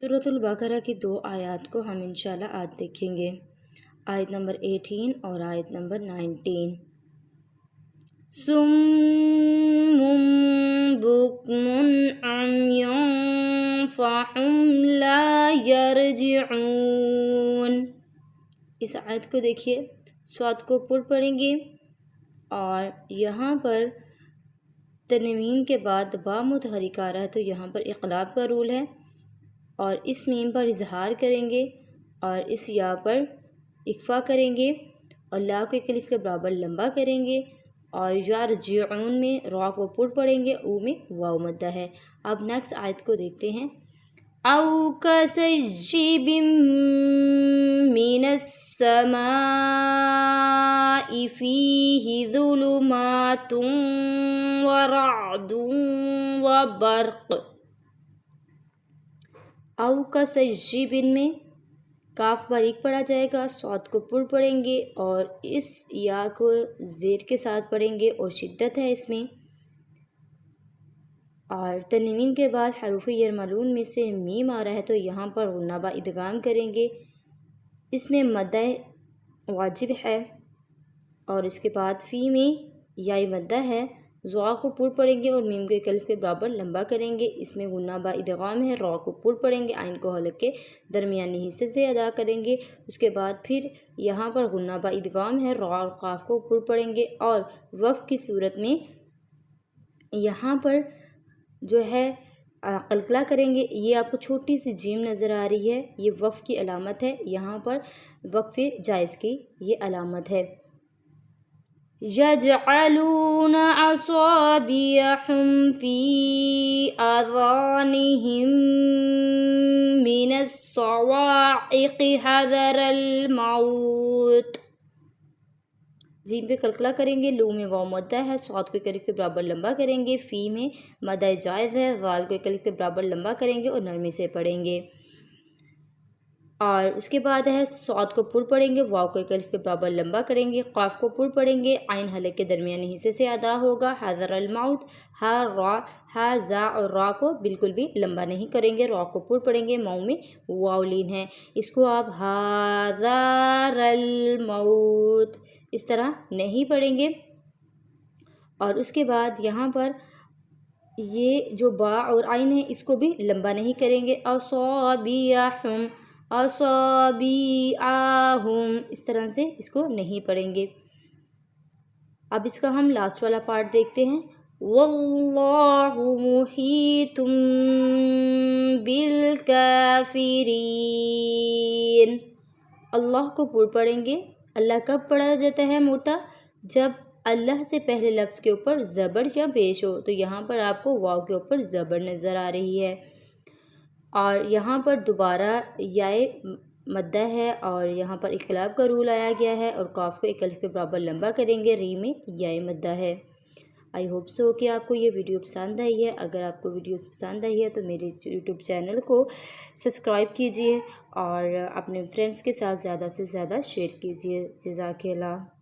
सूरतुल बकरा की 2 आयत को हम इंशाल्लाह आज देखेंगे, आयत नंबर 18 और आयत नंबर 19। सुम्मुम बुक्मुन अम्युन फहुम ला यरजिऊन। इस आयत को देखिए, स्वाद को पुर पढ़ेंगे और यहाँ पर तनवीन के बाद बा मुतहरिक आ रहा है तो यहाँ पर इक़लाब का रूल है और इस मीम पर इजहार करेंगे और इस या पर इक्फ़ा करेंगे और ला को एक अलिफ के बराबर लंबा करेंगे और यरजिऊन में रा को पुर पढ़ेंगे, ऊ में वाव मद्दा है। अब नेक्स्ट आयत को देखते हैं। औ कसय्यिबिम मिनस समाइ फीहि ज़ुलुमातुन व रअदुन व बर्क़। औ कसय्यिबिन में काफ बारीक पढ़ा जाएगा, स्वाद को पुर पढ़ेंगे और इस या को ज़ेर के साथ पढ़ेंगे और शिद्दत है इसमें। और तनवीन के बाद हरूफ यरमलून में से मीम आ रहा है तो यहाँ पर गुन्ना बा इदगाम करेंगे, इसमें मद्दा वाजिब है और इसके बाद फ़ी में याई मद्दा है। ज़ा को पुर पढ़ेंगे और मीम को एक अलिफ के बराबर लंबा करेंगे, इसमें गुन्ना बा इदगाम है। रा को पुर पढ़ेंगे, आइन को हलक के दरमियानी हिस्से से अदा करेंगे। उसके बाद फिर यहाँ पर गुन्ना बा इदगाम है, रा और काफ को पुर पढ़ेंगे और वफ़ की सूरत में यहाँ पर जो है कलकला करेंगे। ये आपको छोटी सी जीम नज़र आ रही है, ये वक़्फ़ की अलामत है, यहाँ पर वक़्फ़ जायज़ की ये अलामत है। यजअलून असाबिअहुम फी आज़ानिहिम मिनस सवाइक़ हज़रल मौत। जीम पे कलकला करेंगे, लू में वाव मद्दा है, स्वाद को एक अलिफ के बराबर लंबा करेंगे, फ़ी में मद्दा जायज़ है, ज़ाल को एक अलिफ के बराबर लंबा करेंगे और नरमी से पढ़ेंगे। और उसके बाद है स्वाद को पुर पढ़ेंगे, वाव को एक अलिफ के बराबर लंबा करेंगे, क़ाफ को पुर पढ़ेंगे, आइन हलक के दरमियानी हिस्से से अदा होगा। हज़रल मौत, हा रा हा ज़ा और रा को बिल्कुल भी लंबा नहीं करेंगे, रा को पुर पढ़ेंगे, माऊ में वाव लीन है, इसको आप हाज़रल मौत इस तरह नहीं पढ़ेंगे। और उसके बाद यहाँ पर ये जो बा और आइन है इसको भी लंबा नहीं करेंगे। असाबिअहुम असाबिअहुम इस तरह से इसको नहीं पढ़ेंगे। अब इसका हम लास्ट वाला पार्ट देखते हैं। वल्लाहु मुहीतुम बिल काफिरीन। अल्लाह को पुर पढ़ेंगे। अल्लाह कब पढ़ा जाता है मोटा? जब अल्लाह से पहले लफ्ज़ के ऊपर ज़बर या पेश हो, तो यहाँ पर आपको वाव के ऊपर ज़बर नज़र आ रही है और यहाँ पर दोबारा याए मद्दा है और यहाँ पर इख़लाब का रूल आया गया है और काफ को एक अलिफ के बराबर लंबा करेंगे, री में याए मद्दा है। आई होप सो कि आपको ये वीडियो पसंद आई है। अगर आपको वीडियो पसंद आई है तो मेरे यूट्यूब चैनल को सब्सक्राइब कीजिए और अपने फ्रेंड्स के साथ ज़्यादा से ज़्यादा शेयर कीजिए। जज़ाकल्लाह।